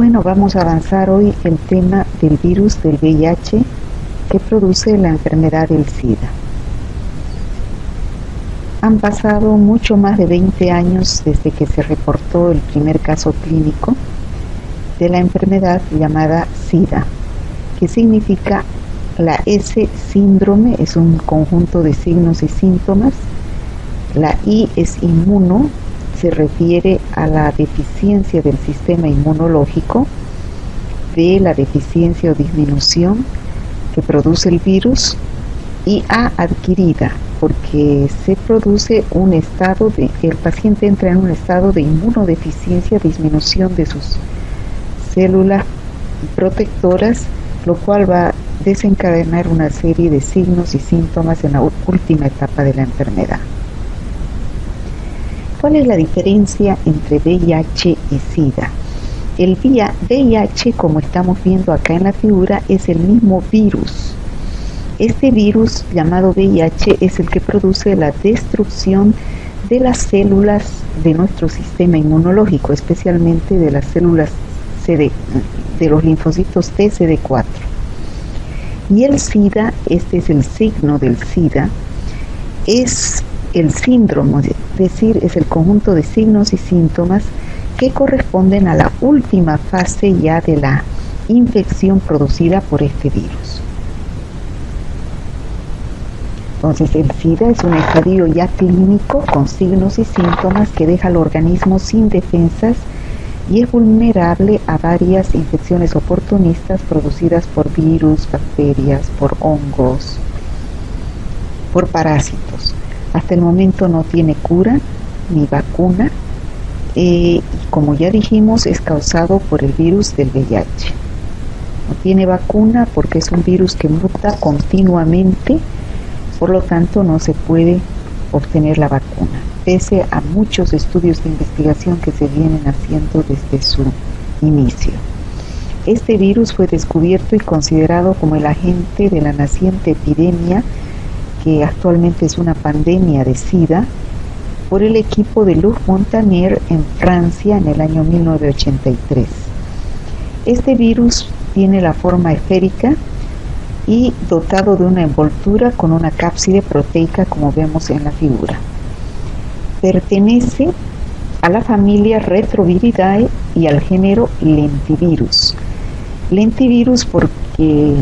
Bueno, vamos a avanzar hoy el tema del virus del VIH que produce la enfermedad del SIDA. Han pasado mucho más de 20 años desde que se reportó el primer caso clínico de la enfermedad llamada SIDA, que significa la S síndrome, es un conjunto de signos y síntomas. La I es inmuno, se refiere a la deficiencia del sistema inmunológico, de la deficiencia o disminución que produce el virus, y A adquirida, porque se produce un estado de, el paciente entra en un estado de inmunodeficiencia, disminución de sus células protectoras, lo cual va a desencadenar una serie de signos y síntomas en la última etapa de la enfermedad. ¿Cuál es la diferencia entre VIH y SIDA? El VIH, como estamos viendo acá en la figura, es el mismo virus. Este virus llamado VIH es el que produce la destrucción de las células de nuestro sistema inmunológico, especialmente de las células de los linfocitos T CD4. Y el SIDA, este es el signo del SIDA, es el síndrome, es decir, es el conjunto de signos y síntomas que corresponden a la última fase ya de la infección producida por este virus. Entonces el SIDA es un estadio ya clínico con signos y síntomas que deja al organismo sin defensas y es vulnerable a varias infecciones oportunistas producidas por virus, bacterias, por hongos, por parásitos. Hasta el momento no tiene cura ni vacuna y como ya dijimos es causado por el virus del VIH. No tiene vacuna porque es un virus que muta continuamente, por lo tanto no se puede obtener la vacuna, pese a muchos estudios de investigación que se vienen haciendo desde su inicio. Este virus fue descubierto y considerado como el agente de la naciente epidemia, que actualmente es una pandemia de SIDA, por el equipo de Luc Montagnier en Francia en el año 1983. Este virus tiene la forma esférica y dotado de una envoltura con una cápside proteica, como vemos en la figura. Pertenece a la familia Retroviridae y al género Lentivirus. Lentivirus porque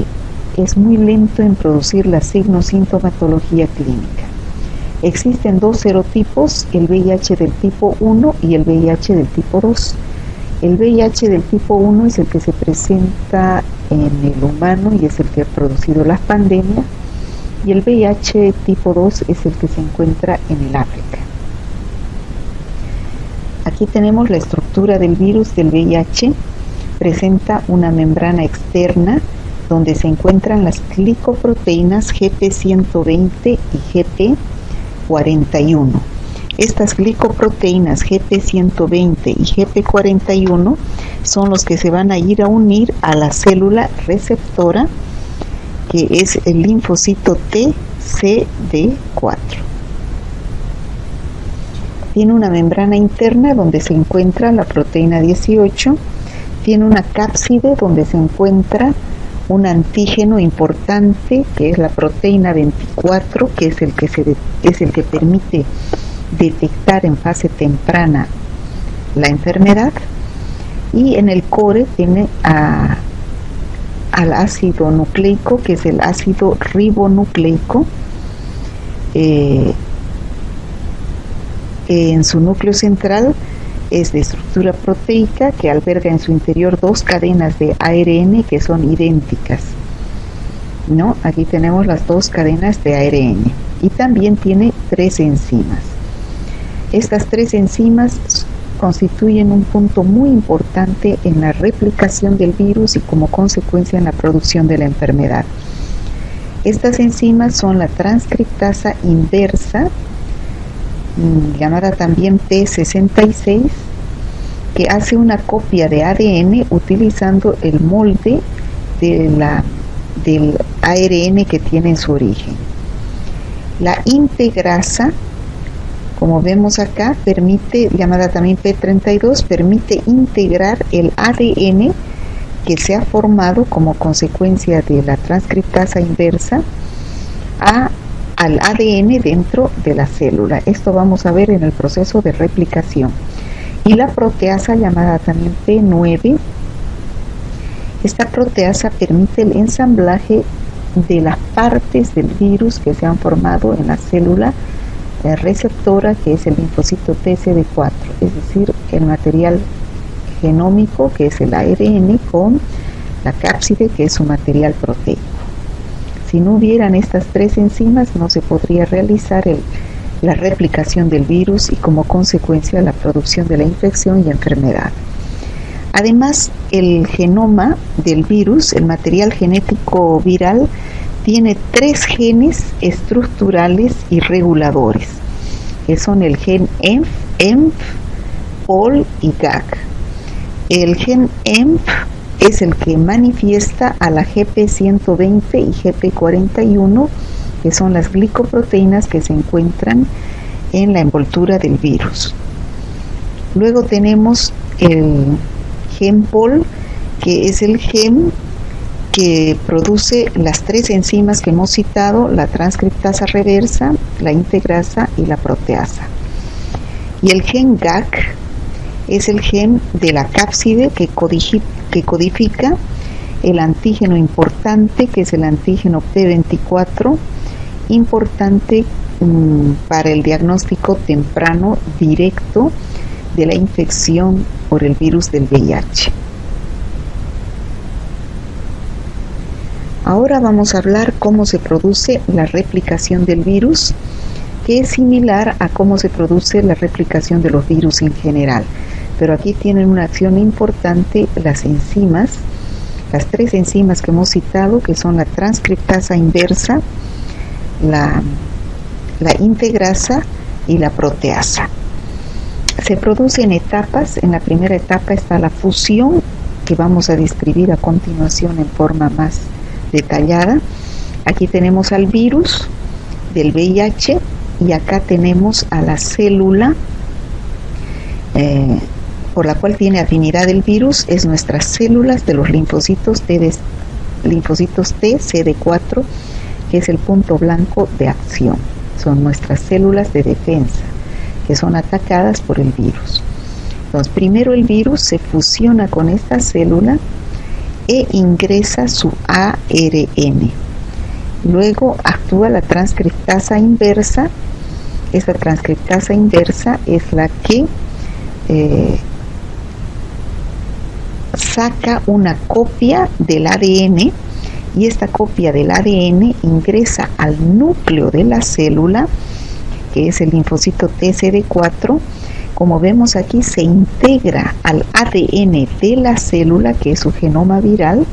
es muy lento en producir la signo-sintomatología clínica. Existen dos serotipos, el VIH del tipo 1 y el VIH del tipo 2. El VIH del tipo 1 es el que se presenta en el humano y es el que ha producido las pandemias, y el VIH tipo 2 es el que se encuentra en el África. Aquí tenemos la estructura del virus del VIH. Presenta una membrana externa donde se encuentran las glicoproteínas GP120 y GP41. Estas glicoproteínas GP120 y GP41 son los que se van a ir a unir a la célula receptora, que es el linfocito T CD4. Tiene una membrana interna donde se encuentra la proteína 18, tiene una cápside donde se encuentra un antígeno importante que es la proteína 24, que es el que permite detectar en fase temprana la enfermedad, y en el core tiene al ácido nucleico, que es el ácido ribonucleico, en su núcleo central es de estructura proteica que alberga en su interior dos cadenas de ARN que son idénticas, ¿no? Aquí tenemos las dos cadenas de ARN y también tiene tres enzimas. Estas tres enzimas constituyen un punto muy importante en la replicación del virus y como consecuencia en la producción de la enfermedad. Estas enzimas son la transcriptasa inversa, llamada también P66, que hace una copia de ADN utilizando el molde del ARN que tiene en su origen. La integrasa Como vemos acá, permite, llamada también P32, permite integrar el ADN que se ha formado como consecuencia de la transcriptasa inversa al ADN dentro de la célula. Esto vamos a ver en el proceso de replicación. Y la proteasa, llamada también P9, esta proteasa permite el ensamblaje de las partes del virus que se han formado en la célula receptora, que es el linfocito TCD4, es decir, el material genómico, que es el ARN, con la cápside, que es su material proteico. Si no hubieran estas tres enzimas, no se podría realizar la replicación del virus y como consecuencia la producción de la infección y enfermedad. Además, el genoma del virus, el material genético viral, tiene 3 genes estructurales y reguladores, que son el gen EMF, POL y GAG. El gen EMF es el que manifiesta a la GP120 y GP41, que son las glicoproteínas que se encuentran en la envoltura del virus. Luego tenemos el gen POL, que es el gen que produce las 3 enzimas que hemos citado, la transcriptasa reversa, la integrasa y la proteasa. Y el gen GAG es el gen de la cápside que codifica el antígeno importante, que es el antígeno P24, importante para el diagnóstico temprano directo de la infección por el virus del VIH. Ahora vamos a hablar cómo se produce la replicación del virus, que es similar a cómo se produce la replicación de los virus en general. Pero aquí tienen una acción importante las enzimas, las 3 enzimas que hemos citado, que son la transcriptasa inversa, la integrasa y la proteasa. Se produce en etapas. En la primera etapa está la fusión, que vamos a describir a continuación en forma más detallada. Aquí tenemos al virus del VIH y acá tenemos a la célula por la cual tiene afinidad el virus, es nuestras células de los linfocitos T, CD4, que es el punto blanco de acción. Son nuestras células de defensa que son atacadas por el virus. Entonces, primero el virus se fusiona con esta célula e ingresa su ARN. Luego actúa la transcriptasa inversa. Esta transcriptasa inversa es la que saca una copia del ADN, y esta copia del ADN ingresa al núcleo de la célula, que es el linfocito TCD4. Como vemos aquí, se integra al ADN de la célula, que es su genoma viral,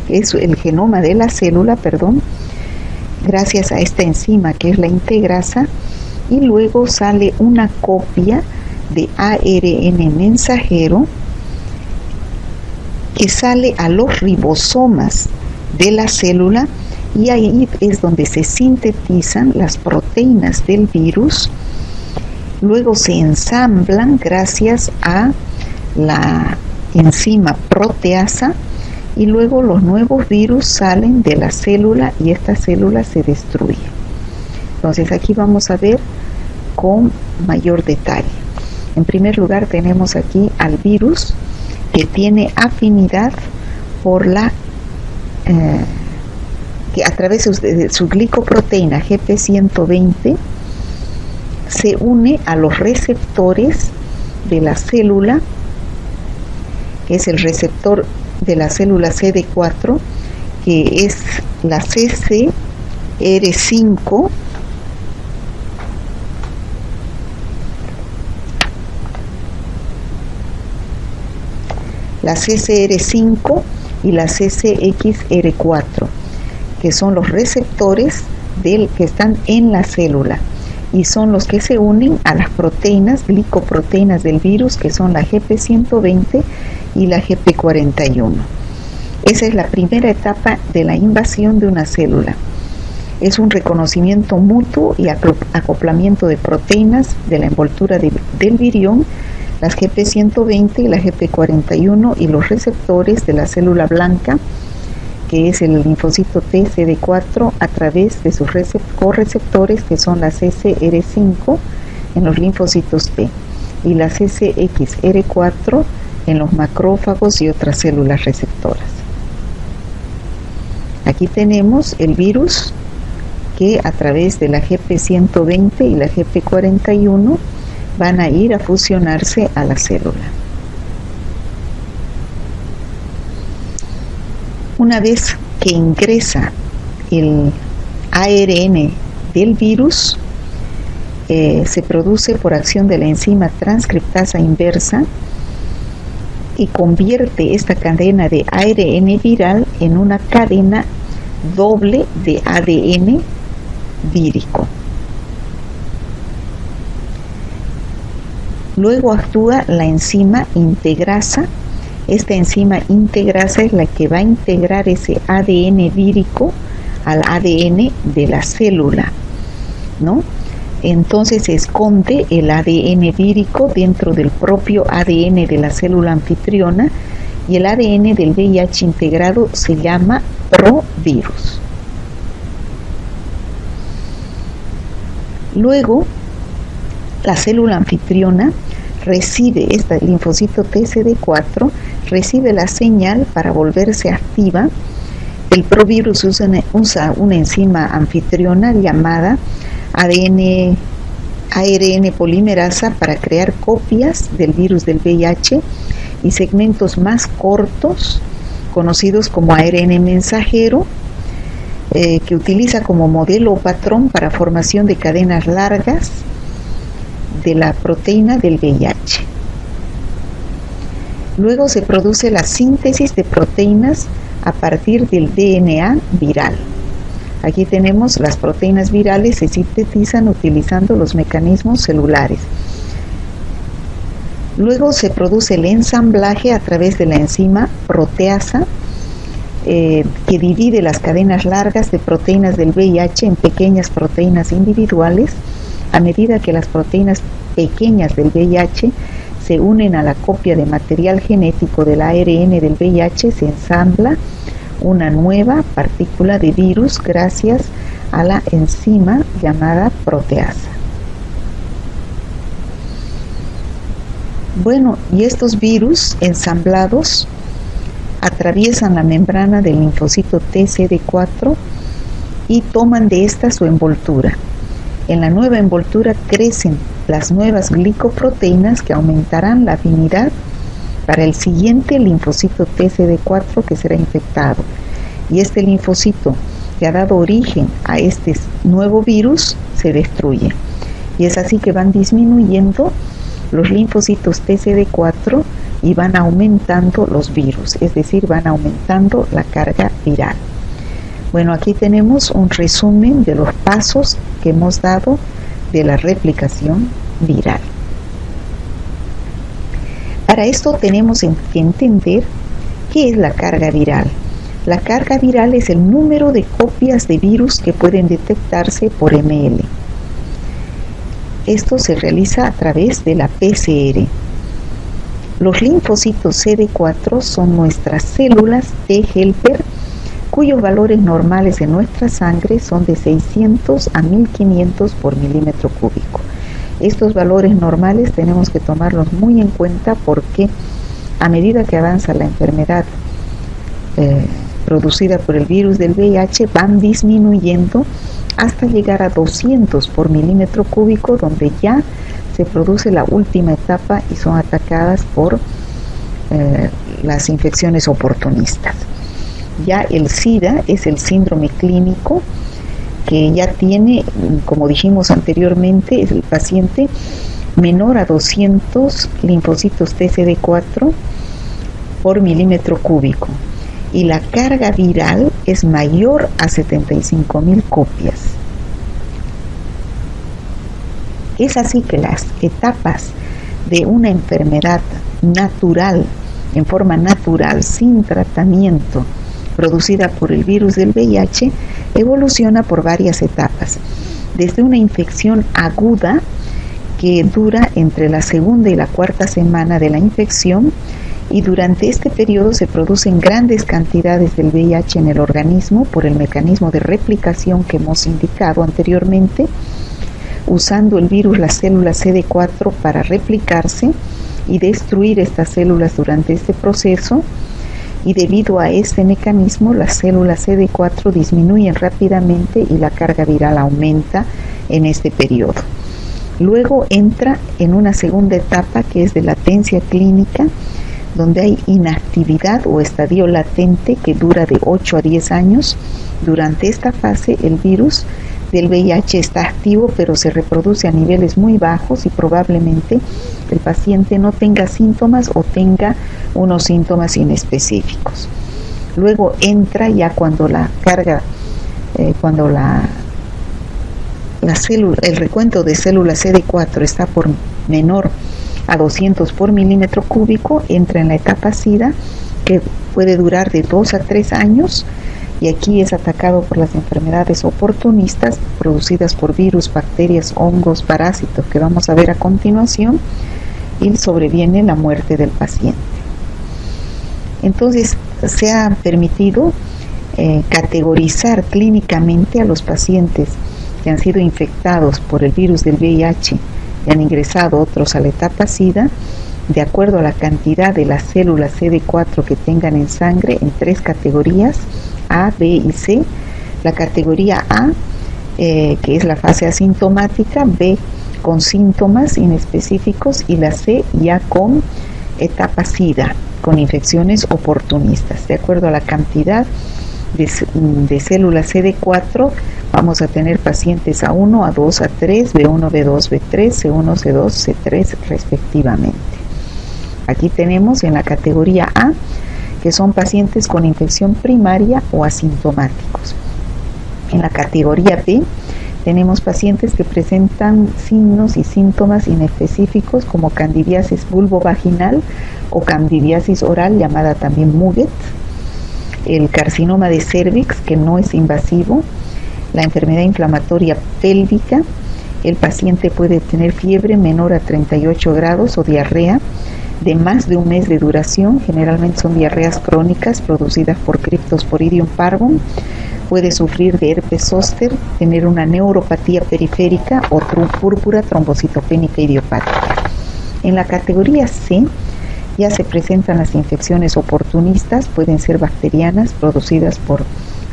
es el genoma de la célula, gracias a esta enzima que es la integrasa, y luego sale una copia de ARN mensajero que sale a los ribosomas de la célula, y ahí es donde se sintetizan las proteínas del virus. Luego se ensamblan gracias a la enzima proteasa, y luego los nuevos virus salen de la célula y esta célula se destruye. Entonces aquí vamos a ver con mayor detalle. En primer lugar tenemos aquí al virus, que tiene afinidad por que a través de su glicoproteína GP120 se une a los receptores de la célula, que es el receptor de la célula CD4, que es la CCR5, la CCR5 y la CCXR4, que son los receptores que están en la célula, y son los que se unen a las proteínas, glicoproteínas del virus, que son la GP120 y la GP41. Esa es la primera etapa de la invasión de una célula. Es un reconocimiento mutuo y acoplamiento de proteínas de la envoltura del virión, las GP120 y la GP41 y los receptores de la célula blanca, que es el linfocito TCD4, a través de sus correceptores, que son las CCR5 en los linfocitos T y la CCXR4 en los macrófagos y otras células receptoras. Aquí tenemos el virus que a través de la GP120 y la GP41 van a ir a fusionarse a la célula. Una vez que ingresa el ARN del virus, se produce por acción de la enzima transcriptasa inversa y convierte esta cadena de ARN viral en una cadena doble de ADN vírico. Luego actúa la enzima integrasa. Esta enzima integrasa es la que va a integrar ese ADN vírico al ADN de la célula, ¿no? Entonces se esconde el ADN vírico dentro del propio ADN de la célula anfitriona y el ADN del VIH integrado se llama provirus. Luego, la célula anfitriona recibe, este linfocito TCD4, recibe la señal para volverse activa. El provirus usa una enzima anfitriona llamada ARN polimerasa para crear copias del virus del VIH y segmentos más cortos, conocidos como ARN mensajero, que utiliza como modelo o patrón para formación de cadenas largas de la proteína del VIH. Luego se produce la síntesis de proteínas a partir del DNA viral. Aquí tenemos las proteínas virales, se sintetizan utilizando los mecanismos celulares. Luego se produce el ensamblaje a través de la enzima proteasa, que divide las cadenas largas de proteínas del VIH en pequeñas proteínas individuales. A medida que las proteínas pequeñas del VIH se unen a la copia de material genético del ARN del VIH, se ensambla una nueva partícula de virus gracias a la enzima llamada proteasa. Bueno, y estos virus ensamblados atraviesan la membrana del linfocito TCD4 y toman de esta su envoltura. En la nueva envoltura crecen las nuevas glicoproteínas que aumentarán la afinidad para el siguiente linfocito TCD4 que será infectado. Y este linfocito que ha dado origen a este nuevo virus se destruye. Y es así que van disminuyendo los linfocitos TCD4 y van aumentando los virus, es decir, van aumentando la carga viral. Bueno, aquí tenemos un resumen de los pasos que hemos dado de la replicación viral. Para esto tenemos que entender qué es la carga viral. La carga viral es el número de copias de virus que pueden detectarse por ml. Esto se realiza a través de la PCR. Los linfocitos CD4 son nuestras células T helper, cuyos valores normales en nuestra sangre son de 600 a 1500 por milímetro cúbico. Estos valores normales tenemos que tomarlos muy en cuenta porque a medida que avanza la enfermedad producida por el virus del VIH, van disminuyendo hasta llegar a 200 por milímetro cúbico, donde ya se produce la última etapa y son atacadas por las infecciones oportunistas. Ya el SIDA es el síndrome clínico que ya tiene, como dijimos anteriormente, el paciente menor a 200 linfocitos TCD4 por milímetro cúbico, y la carga viral es mayor a 75.000 copias. Es así que las etapas de una enfermedad natural, en forma natural, sin tratamiento, producida por el virus del VIH evoluciona por varias etapas, desde una infección aguda que dura entre la segunda y la cuarta semana de la infección, y durante este periodo se producen grandes cantidades del VIH en el organismo por el mecanismo de replicación que hemos indicado anteriormente, usando el virus las células CD4 para replicarse y destruir estas células durante este proceso, y debido a este mecanismo las células CD4 disminuyen rápidamente y la carga viral aumenta en este periodo. Luego entra en una segunda etapa que es de latencia clínica, donde hay inactividad o estadio latente que dura de 8 a 10 años. Durante esta fase el virus del VIH está activo, pero se reproduce a niveles muy bajos y probablemente el paciente no tenga síntomas o tenga unos síntomas inespecíficos. Luego entra ya cuando la carga, el recuento de células CD4 está por menor a 200 por milímetro cúbico, entra en la etapa SIDA, que puede durar de 2 a 3 años, y aquí es atacado por las enfermedades oportunistas producidas por virus, bacterias, hongos, parásitos que vamos a ver a continuación, y sobreviene la muerte del paciente. Entonces se ha permitido categorizar clínicamente a los pacientes que han sido infectados por el virus del VIH y han ingresado otros a la etapa SIDA, de acuerdo a la cantidad de las células CD4 que tengan en sangre, en 3 categorías, A, B y C. La categoría A, que es la fase asintomática, B con síntomas inespecíficos, y la C ya con etapa SIDA, con infecciones oportunistas. De acuerdo a la cantidad de células CD4, vamos a tener pacientes A1, A2, A3, B1, B2, B3, C1, C2, C3 respectivamente. Aquí tenemos en la categoría A que son pacientes con infección primaria o asintomáticos. En la categoría B tenemos pacientes que presentan signos y síntomas inespecíficos como candidiasis vulvovaginal o candidiasis oral, llamada también Muget, el carcinoma de cervix, que no es invasivo, la enfermedad inflamatoria pélvica. El paciente puede tener fiebre menor a 38 grados o diarrea de más de un mes de duración, generalmente son diarreas crónicas producidas por Cryptosporidium parvum. Puede sufrir de herpes zóster, tener una neuropatía periférica o púrpura trombocitopénica idiopática. En la categoría C ya se presentan las infecciones oportunistas, pueden ser bacterianas producidas por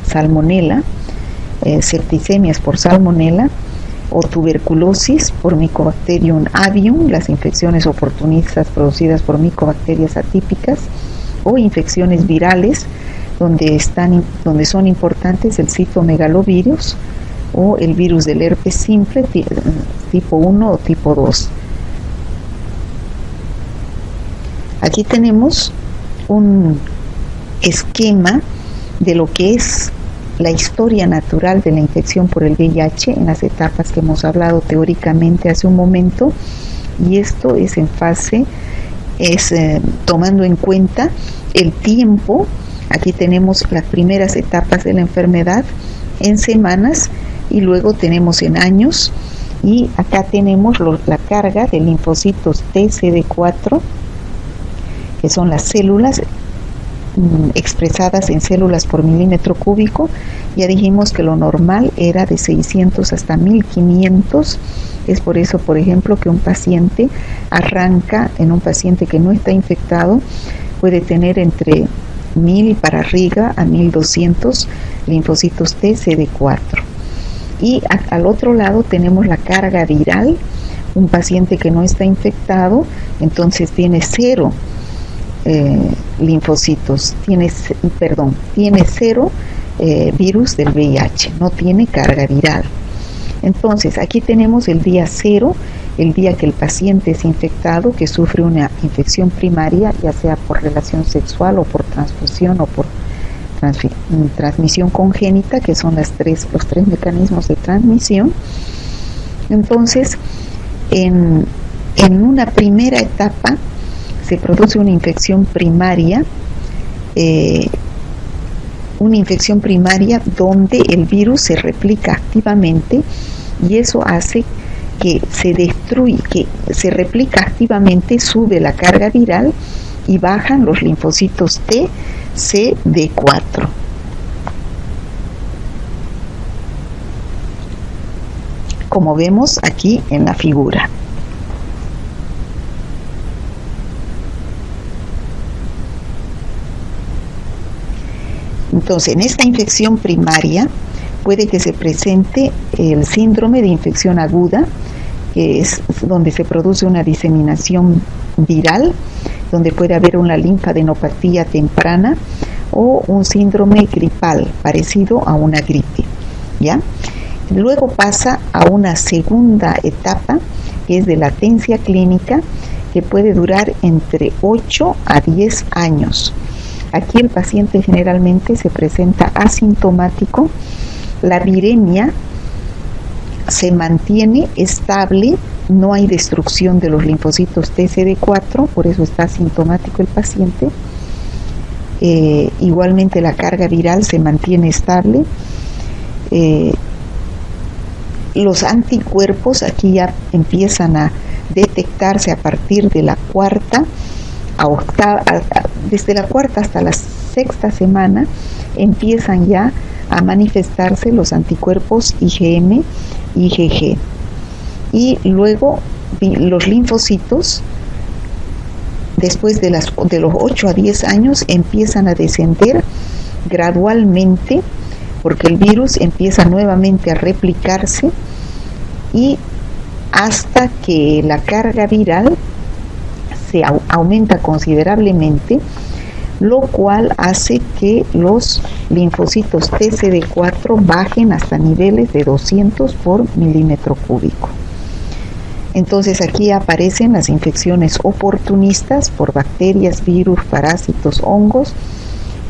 salmonela, septicemias por salmonela, o tuberculosis por Mycobacterium avium, las infecciones oportunistas producidas por micobacterias atípicas, o infecciones virales donde son importantes el citomegalovirus o el virus del herpes simple tipo 1 o tipo 2. Aquí tenemos un esquema de lo que es la historia natural de la infección por el VIH en las etapas que hemos hablado teóricamente hace un momento, y esto es en fase, tomando en cuenta el tiempo. Aquí tenemos las primeras etapas de la enfermedad en semanas y luego tenemos en años, y acá tenemos la carga de linfocitos TCD4, que son las células expresadas en células por milímetro cúbico. Ya dijimos que lo normal era de 600 hasta 1500. Es por eso, por ejemplo, que un paciente arranca, en un paciente que no está infectado, puede tener entre 1000 para arriba a 1200 linfocitos TCD4. Y al otro lado tenemos la carga viral. Un paciente que no está infectado, entonces tiene 0 linfocitos, tiene 0 virus del VIH, no tiene carga viral. Entonces aquí tenemos el día 0, el día que el paciente es infectado, que sufre una infección primaria, ya sea por relación sexual o por transfusión o por transmisión congénita, que son los tres mecanismos de transmisión. Entonces en una primera etapa se produce una infección primaria una infección primaria donde el virus se replica activamente y eso hace que se replica activamente, sube la carga viral y bajan los linfocitos T, CD4. Como vemos aquí en la figura. Entonces, en esta infección primaria puede que se presente el síndrome de infección aguda, que es donde se produce una diseminación viral, donde puede haber una linfadenopatía temprana o un síndrome gripal parecido a una gripe, ¿ya? Luego pasa a una segunda etapa, que es de latencia clínica, que puede durar entre 8 a 10 años. Aquí el paciente generalmente se presenta asintomático, la viremia se mantiene estable, no hay destrucción de los linfocitos TCD4, por eso está asintomático el paciente. Igualmente la carga viral se mantiene estable. Los anticuerpos aquí ya empiezan a detectarse a partir de la cuarta a octava, desde la cuarta hasta la sexta semana empiezan ya a manifestarse los anticuerpos IgM, IgG, y luego los linfocitos después de los 8 a 10 años empiezan a descender gradualmente, porque el virus empieza nuevamente a replicarse y hasta que la carga viral se aumenta considerablemente, lo cual hace que los linfocitos TCD4 bajen hasta niveles de 200 por milímetro cúbico. Entonces aquí aparecen las infecciones oportunistas por bacterias, virus, parásitos, hongos,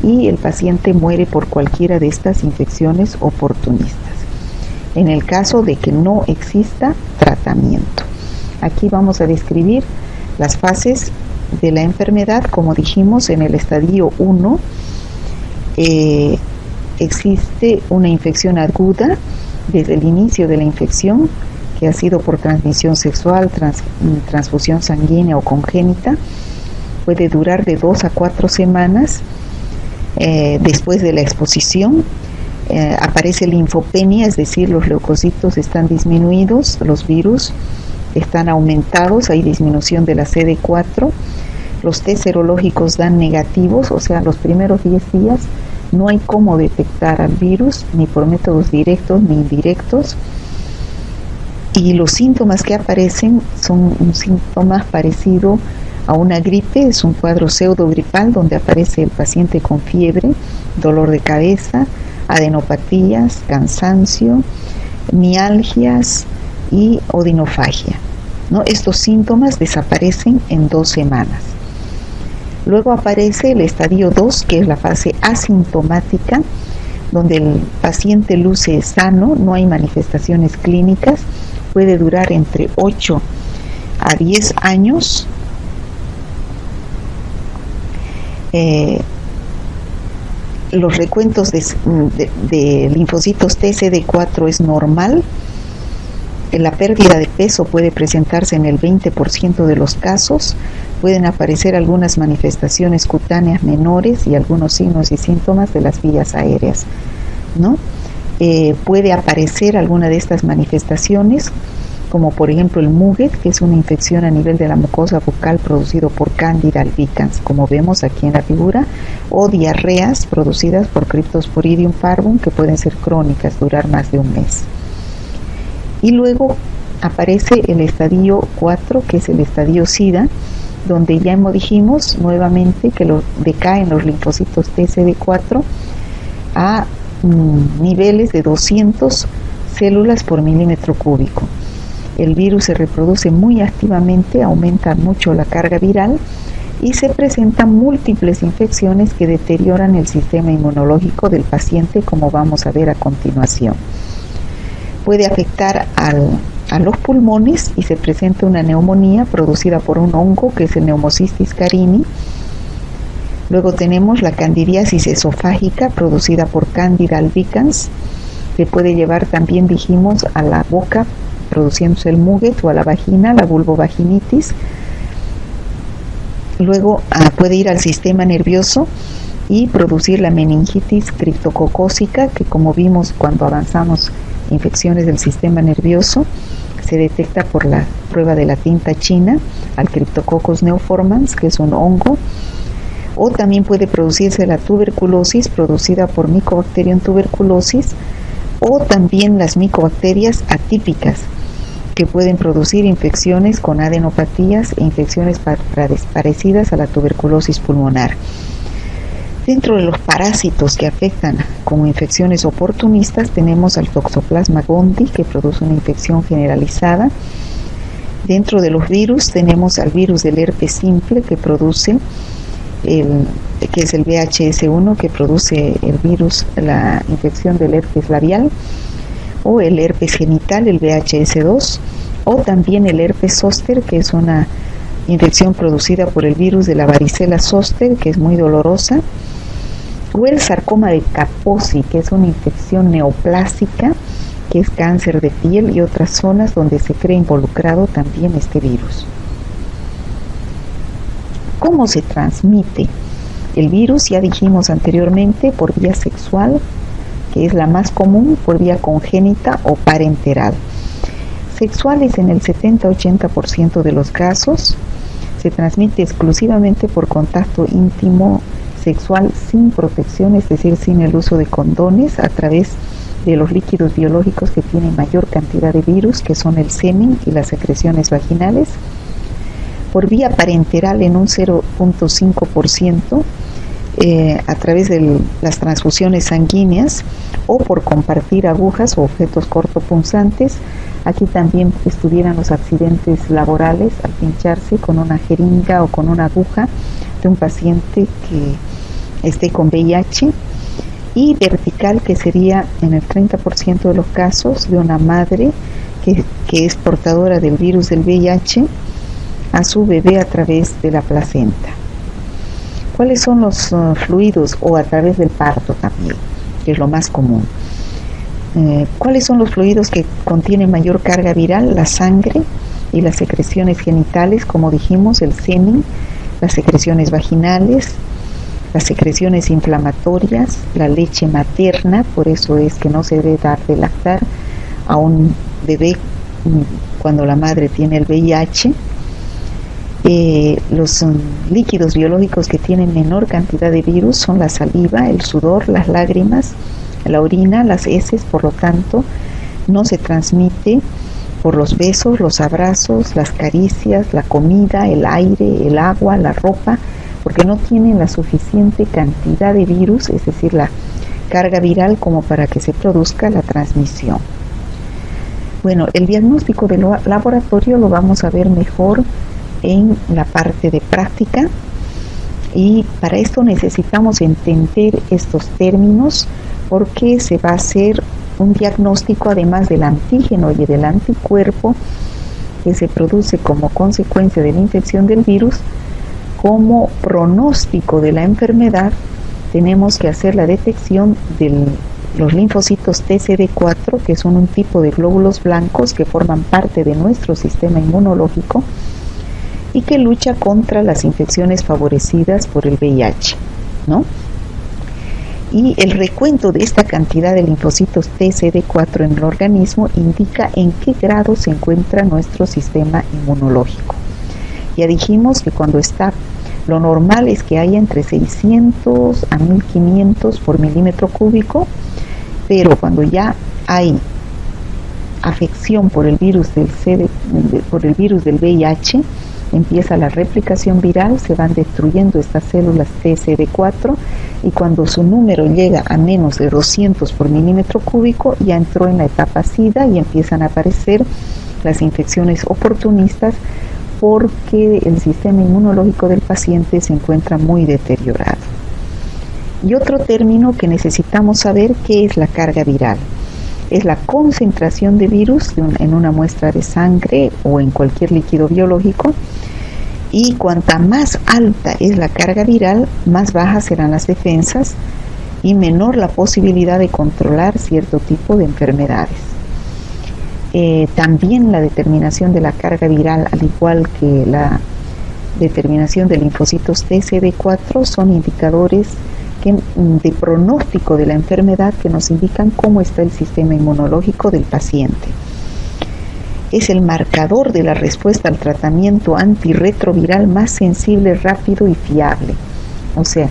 y el paciente muere por cualquiera de estas infecciones oportunistas. En el caso de que no exista tratamiento. Aquí vamos a describir las fases de la enfermedad. Como dijimos, en el estadio 1 existe una infección aguda desde el inicio de la infección, que ha sido por transmisión sexual, transfusión sanguínea o congénita. Puede durar de 2 a 4 semanas después de la exposición. Aparece linfopenia, es decir, los leucocitos están disminuidos, los virus están aumentados, hay disminución de la CD4, los test serológicos dan negativos, o sea, los primeros 10 días no hay cómo detectar al virus, ni por métodos directos ni indirectos, y los síntomas que aparecen son un síntoma parecido a una gripe, es un cuadro pseudogripal donde aparece el paciente con fiebre, dolor de cabeza, adenopatías, cansancio, mialgias y odinofagia, ¿no? Estos síntomas desaparecen en 2 semanas. Luego aparece el estadio 2, que es la fase asintomática, donde el paciente luce sano, no hay manifestaciones clínicas, puede durar entre 8 a 10 años. Los recuentos de linfocitos TCD4 es normal. La pérdida de peso puede presentarse en el 20% de los casos. Pueden aparecer algunas manifestaciones cutáneas menores y algunos signos y síntomas de las vías aéreas, ¿no? Puede aparecer alguna de estas manifestaciones, como por ejemplo el Muget, que es una infección a nivel de la mucosa bucal producido por Candida albicans, como vemos aquí en la figura, o diarreas producidas por Cryptosporidium parvum, que pueden ser crónicas, durar más de un mes. Y luego aparece el estadio 4, que es el estadio SIDA, donde ya dijimos nuevamente que decaen los linfocitos TCD4 a niveles de 200 células por milímetro cúbico. El virus se reproduce muy activamente, aumenta mucho la carga viral y se presentan múltiples infecciones que deterioran el sistema inmunológico del paciente, como vamos a ver a continuación. Puede afectar a los pulmones y se presenta una neumonía producida por un hongo que es el Pneumocystis carini. Luego tenemos la candidiasis esofágica producida por Candida albicans, que puede llevar también, dijimos, a la boca, produciéndose el muguet, o a la vagina, la vulvovaginitis. Luego puede ir al sistema nervioso y producir la meningitis criptococócica, que como vimos cuando avanzamos infecciones del sistema nervioso, se detecta por la prueba de la tinta china al Cryptococcus neoformans, que es un hongo. O también puede producirse la tuberculosis producida por Mycobacterium tuberculosis, o también las micobacterias atípicas, que pueden producir infecciones con adenopatías e infecciones parecidas a la tuberculosis pulmonar. Dentro de los parásitos que afectan como infecciones oportunistas tenemos al Toxoplasma gondii, que produce una infección generalizada. Dentro de los virus tenemos al virus del herpes simple, que produce que es el VHS1, que produce el virus, la infección del herpes labial, o el herpes genital, el VHS2, o también el herpes zóster, que es una infección producida por el virus de la varicela zóster, que es muy dolorosa, o el sarcoma de Kaposi, que es una infección neoplásica, que es cáncer de piel y otras zonas donde se cree involucrado también este virus. ¿Cómo se transmite el virus? Ya dijimos anteriormente, por vía sexual, que es la más común, por vía congénita o parenteral. Sexuales en el 70-80% de los casos. Se transmite exclusivamente por contacto íntimo sexual sin protección, es decir, sin el uso de condones, a través de los líquidos biológicos que tienen mayor cantidad de virus, que son el semen y las secreciones vaginales. Por vía parenteral en un 0.5%, a través de las transfusiones sanguíneas, o por compartir agujas o objetos cortopunzantes. Aquí también estuvieran los accidentes laborales al pincharse con una jeringa o con una aguja de un paciente que esté con VIH. Y vertical, que sería en el 30% de los casos de una madre que es portadora del virus del VIH a su bebé a través de la placenta. ¿Cuáles son los fluidos? O a través del parto también, que es lo más común. ¿Cuáles son los fluidos que contienen mayor carga viral? La sangre y las secreciones genitales, como dijimos, el semen, las secreciones vaginales, las secreciones inflamatorias, la leche materna. Por eso es que no se debe dar de lactar a un bebé cuando la madre tiene el VIH. Los líquidos biológicos que tienen menor cantidad de virus son la saliva, el sudor, las lágrimas, la orina, las heces. Por lo tanto, no se transmite por los besos, los abrazos, las caricias, la comida, el aire, el agua, la ropa, porque no tienen la suficiente cantidad de virus, es decir, la carga viral, como para que se produzca la transmisión. Bueno, el diagnóstico del laboratorio lo vamos a ver mejor en la parte de práctica, y para esto necesitamos entender estos términos, porque se va a hacer un diagnóstico además del antígeno y del anticuerpo que se produce como consecuencia de la infección del virus. Como pronóstico de la enfermedad, tenemos que hacer la detección de los linfocitos TCD4, que son un tipo de glóbulos blancos que forman parte de nuestro sistema inmunológico y que lucha contra las infecciones favorecidas por el VIH, ¿no? Y el recuento de esta cantidad de linfocitos TCD4 en el organismo indica en qué grado se encuentra nuestro sistema inmunológico. Ya dijimos que cuando está, lo normal es que haya entre 600 a 1500 por milímetro cúbico, pero cuando ya hay afección por el virus del VIH, empieza la replicación viral, se van destruyendo estas células TCD4, y cuando su número llega a menos de 200 por milímetro cúbico, ya entró en la etapa SIDA y empiezan a aparecer las infecciones oportunistas, porque el sistema inmunológico del paciente se encuentra muy deteriorado. Y otro término que necesitamos saber, ¿qué es la carga viral? Es la concentración de virus en una muestra de sangre o en cualquier líquido biológico, y cuanta más alta es la carga viral, más bajas serán las defensas y menor la posibilidad de controlar cierto tipo de enfermedades. También la determinación de la carga viral, al igual que la determinación de linfocitos TCD4, son indicadores de pronóstico de la enfermedad que nos indican cómo está el sistema inmunológico del paciente. Es el marcador de la respuesta al tratamiento antirretroviral más sensible, rápido y fiable. O sea,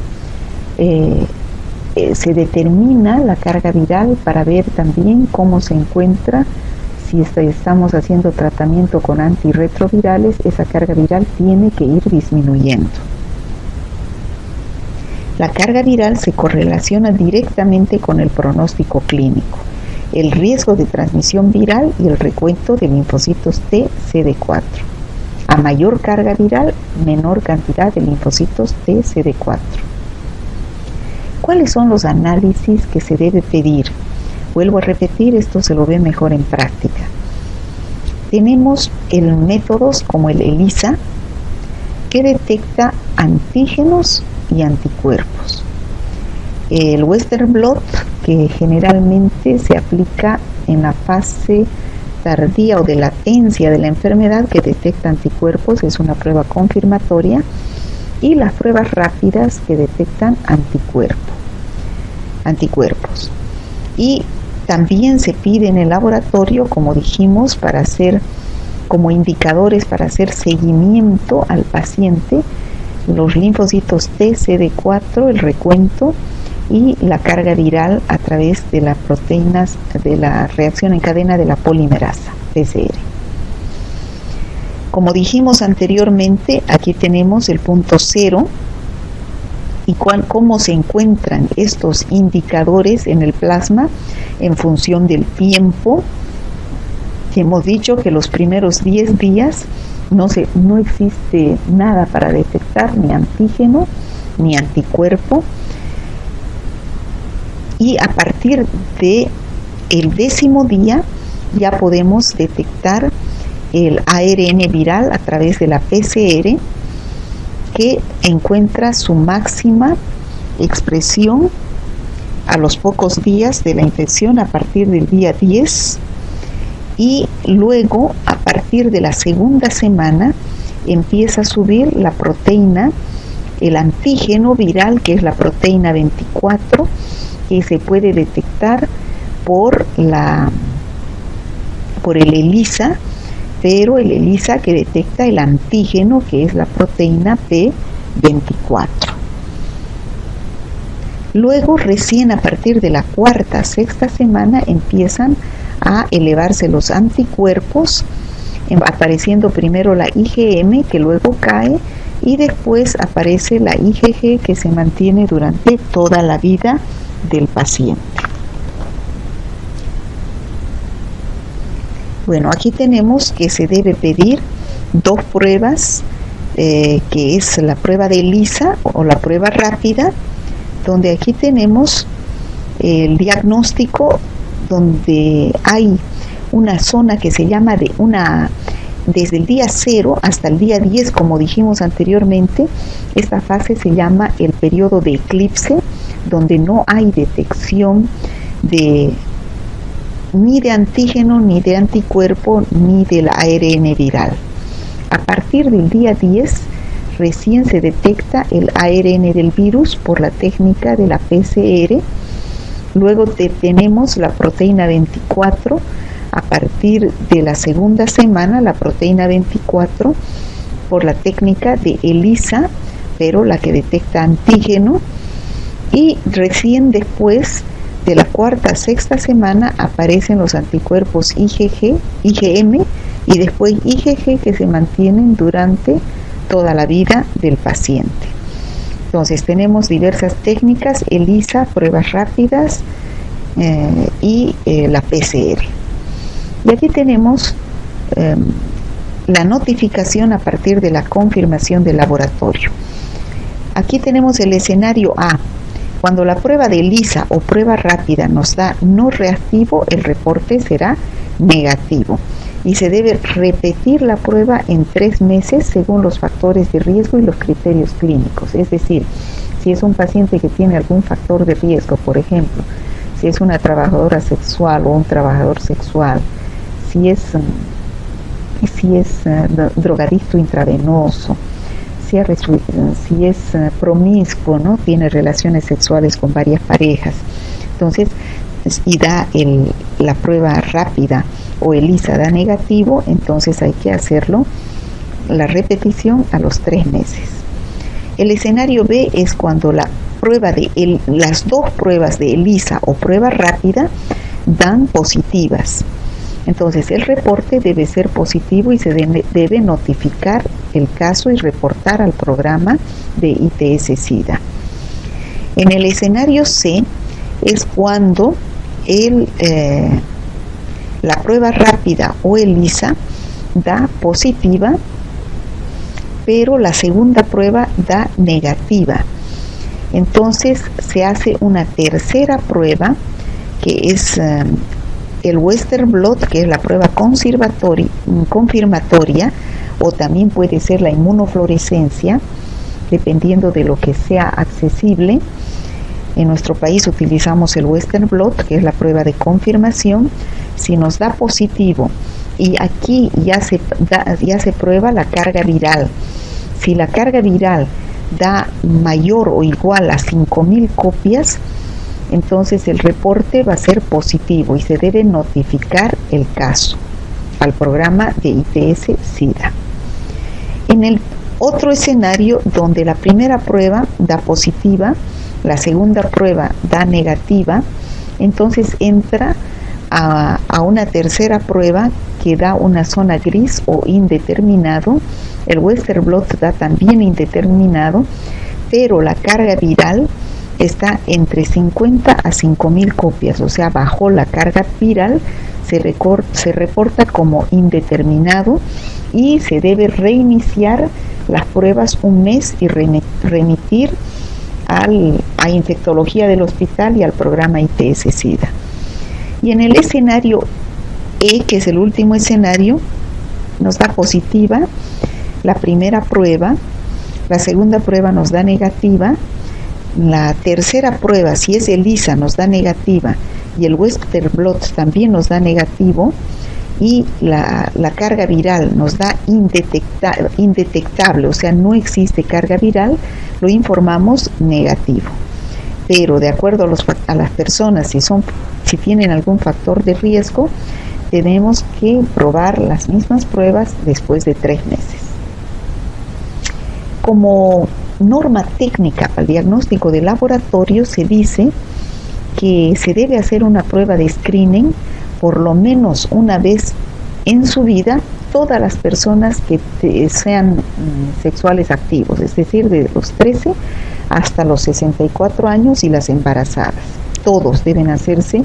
se determina la carga viral para ver también cómo se encuentra. Si estamos haciendo tratamiento con antirretrovirales, esa carga viral tiene que ir disminuyendo. La carga viral se correlaciona directamente con el pronóstico clínico, el riesgo de transmisión viral y el recuento de linfocitos T CD4. A mayor carga viral, menor cantidad de linfocitos T CD4. ¿Cuáles son los análisis que se debe pedir? Vuelvo a repetir, esto se lo ve mejor en práctica. Tenemos métodos como el ELISA, que detecta antígenos y anticuerpos. El Western blot, que generalmente se aplica en la fase tardía o de latencia de la enfermedad, que detecta anticuerpos, es una prueba confirmatoria, y las pruebas rápidas que detectan anticuerpos. Y también se pide en el laboratorio, como dijimos, para hacer como indicadores para hacer seguimiento al paciente, los linfocitos TCD4, el recuento y la carga viral a través de las proteínas de la reacción en cadena de la polimerasa, PCR. Como dijimos anteriormente, aquí tenemos el punto 0 y cómo se encuentran estos indicadores en el plasma en función del tiempo. Hemos dicho que los primeros 10 días no existe nada para detectar, ni antígeno ni anticuerpo, y a partir del 10º día ya podemos detectar el ARN viral a través de la PCR, que encuentra su máxima expresión a los pocos días de la infección, a partir del día 10, y luego a partir de la segunda semana empieza a subir la proteína, el antígeno viral, que es la proteína 24, que se puede detectar por el ELISA, pero el ELISA que detecta el antígeno, que es la proteína P24. Luego, recién a partir de la 4ª, 6ª semana empiezan a elevarse los anticuerpos, apareciendo primero la IgM, que luego cae, y después aparece la IgG, que se mantiene durante toda la vida del paciente. Bueno, aquí tenemos que se debe pedir 2 pruebas, que es la prueba de ELISA o la prueba rápida, donde aquí tenemos el diagnóstico, donde hay una zona que se llama desde el día 0 hasta el día 10, como dijimos anteriormente. Esta fase se llama el periodo de eclipse, donde no hay detección ni de antígeno, ni de anticuerpo, ni del ARN viral. A partir del día 10 recién se detecta el ARN del virus por la técnica de la PCR. Luego tenemos la proteína 24. A partir de la segunda semana, la proteína 24 por la técnica de ELISA, pero la que detecta antígeno, y recién después de la 4ª, 6ª semana aparecen los anticuerpos IgM y después IgG, que se mantienen durante toda la vida del paciente. Entonces tenemos diversas técnicas: ELISA, pruebas rápidas y la PCR. Y aquí tenemos la notificación a partir de la confirmación del laboratorio. Aquí tenemos el escenario A. Cuando la prueba de ELISA o prueba rápida nos da no reactivo, el reporte será negativo. Y se debe repetir la prueba en 3 meses según los factores de riesgo y los criterios clínicos. Es decir, si es un paciente que tiene algún factor de riesgo, por ejemplo, si es una trabajadora sexual o un trabajador sexual, si es drogadicto intravenoso, si es promiscuo, ¿no? Tiene relaciones sexuales con varias parejas, entonces, y da la prueba rápida o ELISA da negativo, entonces hay que hacerlo la repetición a los 3 meses. El escenario B es cuando las 2 pruebas de ELISA o prueba rápida dan positivas. Entonces el reporte debe ser positivo y se debe notificar el caso y reportar al programa de ITS-SIDA. En el escenario C es cuando la prueba rápida o ELISA da positiva, pero la segunda prueba da negativa. Entonces se hace una tercera prueba que es el Western blot, que es la prueba confirmatoria, o también puede ser la inmunofluorescencia, dependiendo de lo que sea accesible. En nuestro país utilizamos el Western blot, que es la prueba de confirmación. Si nos da positivo, y aquí ya se prueba la carga viral. Si la carga viral da mayor o igual a 5.000 copias, entonces el reporte va a ser positivo y se debe notificar el caso al programa de ITS-SIDA. En el otro escenario donde la primera prueba da positiva, la segunda prueba da negativa, entonces entra a una tercera prueba que da una zona gris o indeterminado. El Western blot da también indeterminado, pero la carga viral está entre 50 a 5.000 copias, o sea, bajo la carga viral se reporta como indeterminado y se debe reiniciar las pruebas un mes y remitir a infectología del hospital y al programa ITS-SIDA. Y en el escenario E, que es el último escenario, nos da positiva la primera prueba, la segunda prueba nos da negativa, la tercera prueba, si es ELISA, nos da negativa y el Western blot también nos da negativo, y la carga viral nos da indetectable, o sea, no existe carga viral, lo informamos negativo. Pero de acuerdo a las personas, si tienen algún factor de riesgo, tenemos que probar las mismas pruebas después de 3 meses. Como norma técnica para el diagnóstico de laboratorio se dice que se debe hacer una prueba de screening por lo menos una vez en su vida todas las personas que sean sexuales activos, es decir, de los 13 hasta los 64 años y las embarazadas. Todos deben hacerse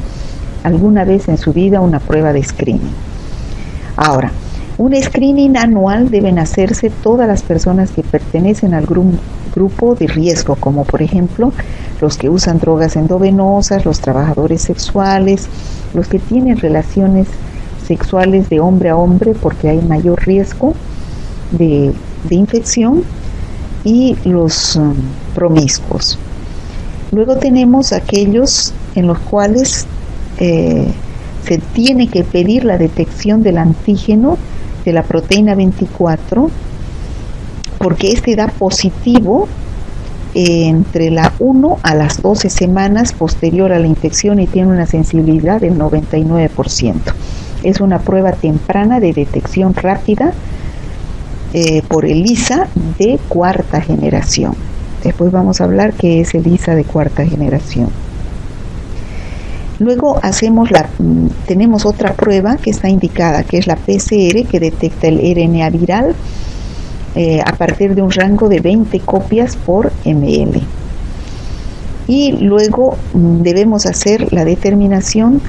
alguna vez en su vida una prueba de screening. Ahora, un screening anual deben hacerse todas las personas que pertenecen al grupo de riesgo, como por ejemplo los que usan drogas endovenosas, los trabajadores sexuales, los que tienen relaciones sexuales de hombre a hombre porque hay mayor riesgo de infección, y los promiscuos. Luego tenemos aquellos en los cuales se tiene que pedir la detección del antígeno de la proteína 24, porque este da positivo entre la 1 a las 12 semanas posterior a la infección y tiene una sensibilidad del 99%. Es una prueba temprana de detección rápida por ELISA de 4ª generación. Después vamos a hablar qué es ELISA de 4ª generación. Luego tenemos otra prueba que está indicada, que es la PCR, que detecta el RNA viral a partir de un rango de 20 copias por ml. Y luego debemos hacer la determinación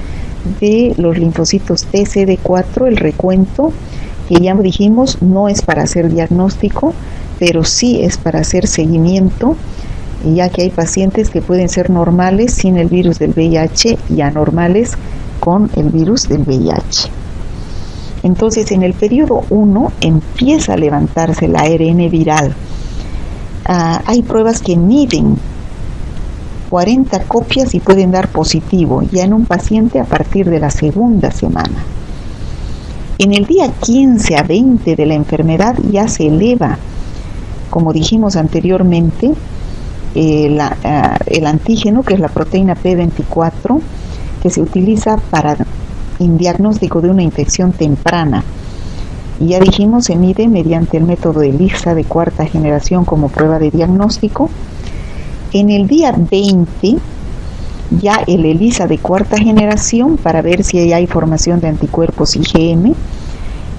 de los linfocitos TCD4, el recuento, que ya dijimos no es para hacer diagnóstico, pero sí es para hacer seguimiento, ya que hay pacientes que pueden ser normales sin el virus del VIH y anormales con el virus del VIH. Entonces, en el periodo 1 empieza a levantarse el ARN viral. Hay pruebas que miden 40 copias y pueden dar positivo ya en un paciente a partir de la segunda semana. En el día 15 a 20 de la enfermedad ya se eleva, como dijimos anteriormente, el antígeno, que es la proteína P24, que se utiliza para el diagnóstico de una infección temprana. Y ya dijimos, se mide mediante el método ELISA de cuarta generación como prueba de diagnóstico. En el día 20, ya el ELISA de cuarta generación para ver si hay formación de anticuerpos IgM.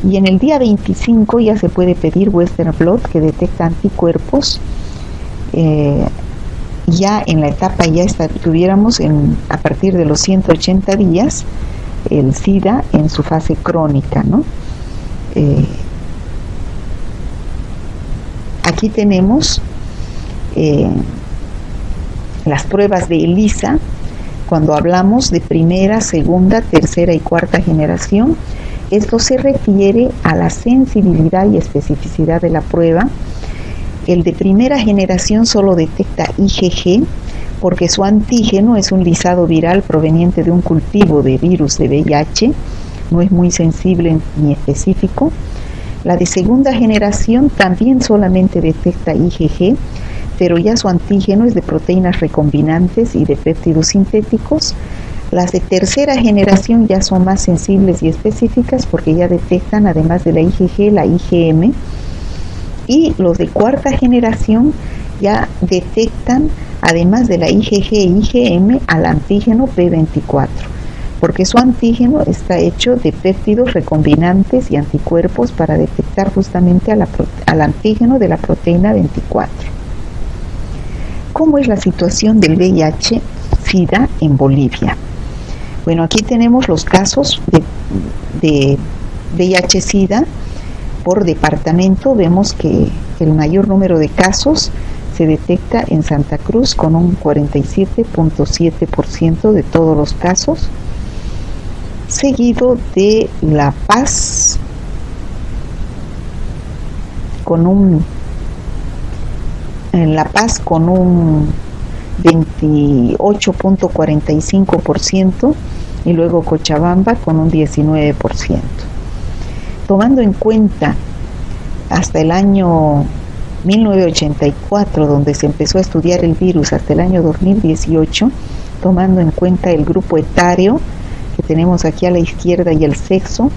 Y en el día 25 ya se puede pedir Western blot, que detecta anticuerpos. Ya en la etapa tuviéramos a partir de los 180 días el SIDA en su fase crónica, ¿no? Aquí tenemos las pruebas de ELISA cuando hablamos de primera, segunda, tercera y cuarta generación. Esto se refiere a la sensibilidad y especificidad de la prueba. El de primera generación solo detecta IgG porque su antígeno es un lisado viral proveniente de un cultivo de virus de VIH, no es muy sensible ni específico. La de segunda generación también solamente detecta IgG, pero ya su antígeno es de proteínas recombinantes y de péptidos sintéticos. Las de tercera generación ya son más sensibles y específicas porque ya detectan, además de la IgG, la IgM. Y los de cuarta generación ya detectan, además de la IgG e IgM, al antígeno P24, porque su antígeno está hecho de péptidos recombinantes y anticuerpos para detectar justamente al antígeno de la proteína 24. ¿Cómo es la situación del VIH-Sida en Bolivia? Bueno, aquí tenemos los casos de VIH-Sida por departamento. Vemos que el mayor número de casos se detecta en Santa Cruz con un 47.7% de todos los casos, seguido de La Paz con un 28.45% y luego Cochabamba con un 19%. Tomando en cuenta hasta el año 1984, donde se empezó a estudiar el virus, hasta el año 2018, tomando en cuenta el grupo etario que tenemos aquí a la izquierda y el sexo,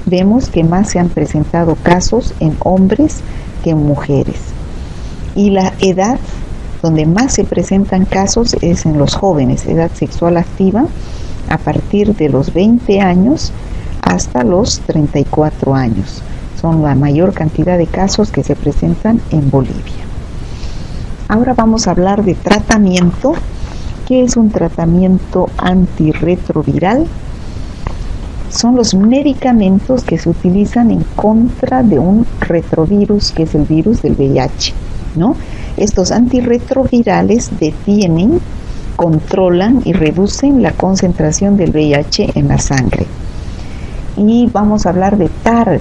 vemos que más se han presentado casos en hombres que en mujeres. Y la edad donde más se presentan casos es en los jóvenes, edad sexual activa, a partir de los 20 años hasta los 34 años. Son la mayor cantidad de casos que se presentan en Bolivia. Ahora vamos a hablar de tratamiento. ¿Qué es un tratamiento antirretroviral? Son los medicamentos que se utilizan en contra de un retrovirus, que es el virus del VIH, ¿no? Estos antirretrovirales detienen, controlan y reducen la concentración del VIH en la sangre. Y vamos a hablar de Targa.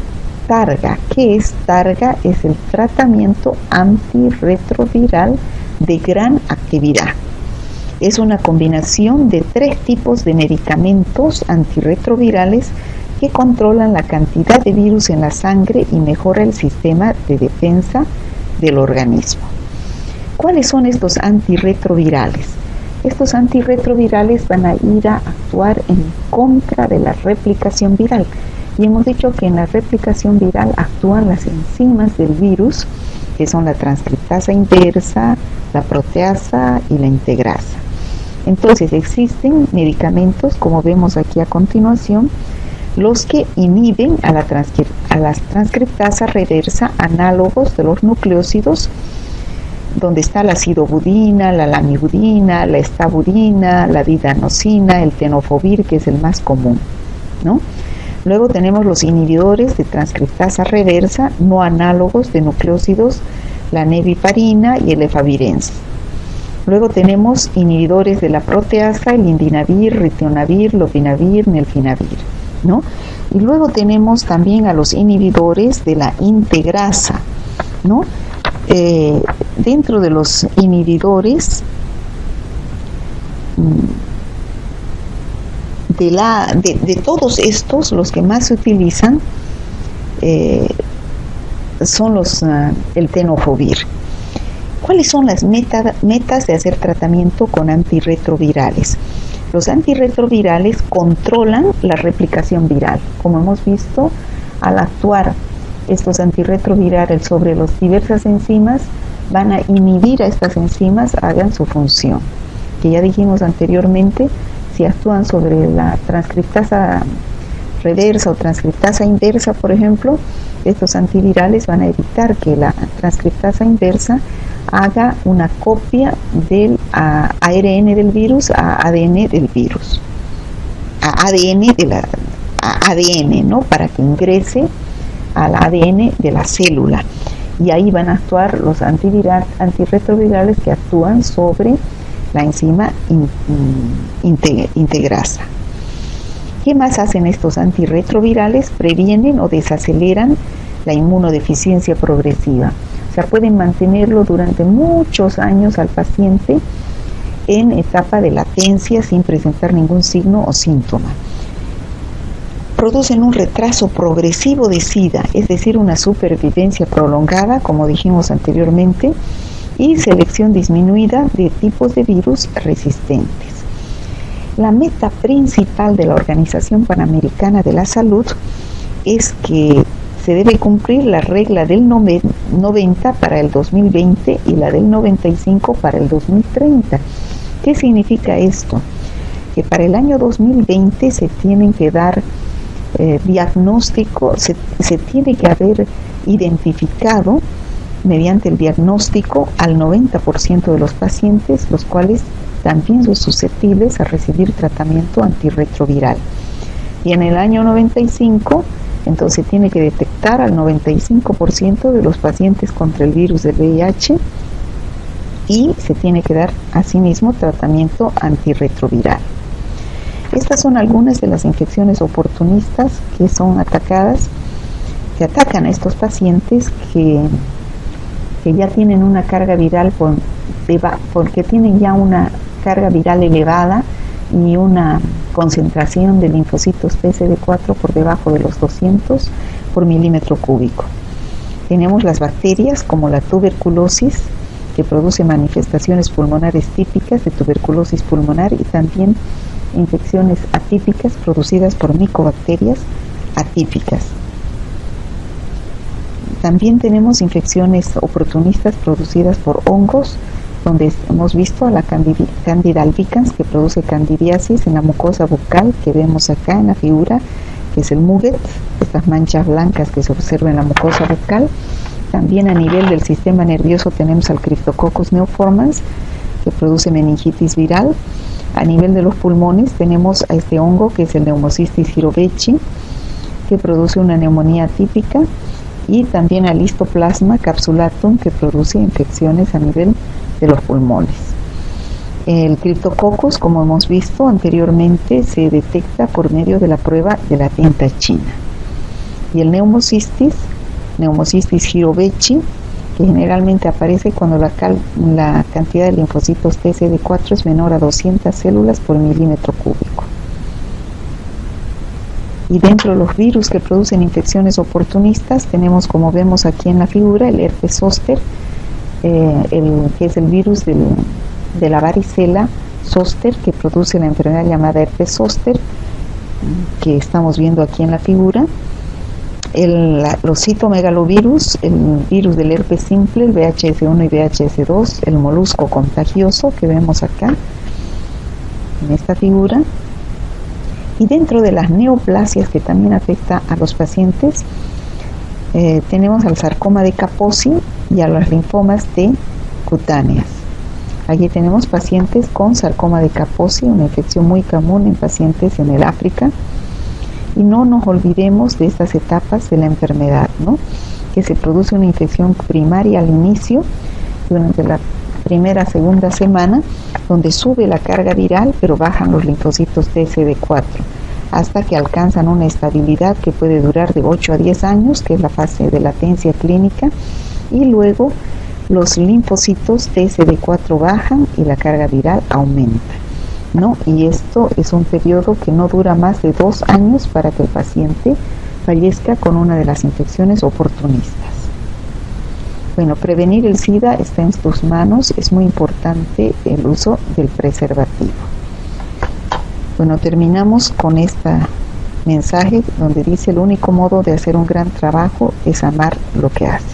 ¿Qué es Targa? Es el tratamiento antirretroviral de gran actividad. Es una combinación de 3 tipos de medicamentos antirretrovirales que controlan la cantidad de virus en la sangre y mejora el sistema de defensa del organismo. ¿Cuáles son estos antirretrovirales? Estos antirretrovirales van a ir a actuar en contra de la replicación viral. Y hemos dicho que en la replicación viral actúan las enzimas del virus, que son la transcriptasa inversa, la proteasa y la integrasa. Entonces existen medicamentos, como vemos aquí a continuación, los que inhiben a la transcriptasa reversa, análogos de los nucleósidos, donde está la acidobudina, la lamivudina, la estabudina, la didanosina, el tenofovir, que es el más común, ¿no? Luego tenemos los inhibidores de transcriptasa reversa, no análogos de nucleósidos, la neviparina y el efavirenz. Luego tenemos inhibidores de la proteasa, el indinavir, ritonavir, lopinavir, nelfinavir, ¿no? Y luego tenemos también a los inhibidores de la integrasa, ¿no? Dentro de los inhibidores de todos estos, los que más se utilizan son el tenofovir. ¿Cuáles son las metas de hacer tratamiento con antirretrovirales? Los antirretrovirales controlan la replicación viral. Como hemos visto, al actuar estos antirretrovirales sobre las diversas enzimas, van a inhibir a estas enzimas hagan su función. Que ya dijimos anteriormente, si actúan sobre la transcriptasa reversa o transcriptasa inversa, por ejemplo, estos antivirales van a evitar que la transcriptasa inversa haga una copia del ARN del virus a ADN del virus, a ADN, ¿no? Para que ingrese al ADN de la célula. Y ahí van a actuar los antirretrovirales que actúan sobre la enzima integrasa. ¿Qué más hacen estos antirretrovirales? Previenen o desaceleran la inmunodeficiencia progresiva. O sea, pueden mantenerlo durante muchos años al paciente en etapa de latencia sin presentar ningún signo o síntoma. Producen un retraso progresivo de SIDA, es decir, una supervivencia prolongada, como dijimos anteriormente, y selección disminuida de tipos de virus resistentes. La meta principal de la Organización Panamericana de la Salud es que se debe cumplir la regla del 90 para el 2020 y la del 95 para el 2030. ¿Qué significa esto? Que para el año 2020 se tienen que dar diagnóstico, se tiene que haber identificado mediante el diagnóstico al 90% de los pacientes, los cuales también son susceptibles a recibir tratamiento antirretroviral. Y en el año 95, entonces tiene que detectar al 95% de los pacientes contra el virus del VIH y se tiene que dar asimismo tratamiento antirretroviral. Estas son algunas de las infecciones oportunistas que son atacadas, que atacan a estos pacientes que ya tienen una carga viral porque tienen ya una carga viral elevada y una concentración de linfocitos TCD4 por debajo de los 200 por milímetro cúbico. Tenemos las bacterias como la tuberculosis, que produce manifestaciones pulmonares típicas de tuberculosis pulmonar, y también infecciones atípicas producidas por micobacterias atípicas. También tenemos infecciones oportunistas producidas por hongos, donde hemos visto a la Candida albicans, que produce candidiasis en la mucosa bucal, que vemos acá en la figura, que es el muget, estas manchas blancas que se observan en la mucosa bucal. También a nivel del sistema nervioso tenemos al Cryptococcus neoformans, que produce meningitis viral. A nivel de los pulmones tenemos a este hongo, que es el Pneumocystis jirovecii, que produce una neumonía atípica, y también al Histoplasma capsulatum, que produce infecciones a nivel de los pulmones. El Cryptococcus, como hemos visto anteriormente, se detecta por medio de la prueba de la tinta china. Y el Pneumocystis jirovecii, que generalmente aparece cuando la cantidad de linfocitos TCD4 es menor a 200 células por milímetro cúbico. Y dentro de los virus que producen infecciones oportunistas tenemos, como vemos aquí en la figura, el herpes zóster, que es el virus de la varicela zóster, que produce la enfermedad llamada herpes zóster, que estamos viendo aquí en la figura. Los citomegalovirus, el virus del herpes simple, el VHS1 y VHS2, el molusco contagioso que vemos acá en esta figura. Y dentro de las neoplasias, que también afecta a los pacientes, tenemos al sarcoma de Kaposi y a los linfomas T cutáneas. Aquí tenemos pacientes con sarcoma de Kaposi, una infección muy común en pacientes en el África. Y no nos olvidemos de estas etapas de la enfermedad, ¿no? Que se produce una infección primaria al inicio, durante la segunda semana, donde sube la carga viral, pero bajan los linfocitos TCD4. hasta que alcanzan una estabilidad que puede durar de 8 a 10 años, que es la fase de latencia clínica, y luego los linfocitos TSD4 bajan y la carga viral aumenta, ¿no? Y esto es un periodo que no dura más de 2 años para que el paciente fallezca con una de las infecciones oportunistas. Bueno, prevenir el SIDA está en tus manos, es muy importante el uso del preservativo. Bueno, terminamos con este mensaje donde dice: el único modo de hacer un gran trabajo es amar lo que haces.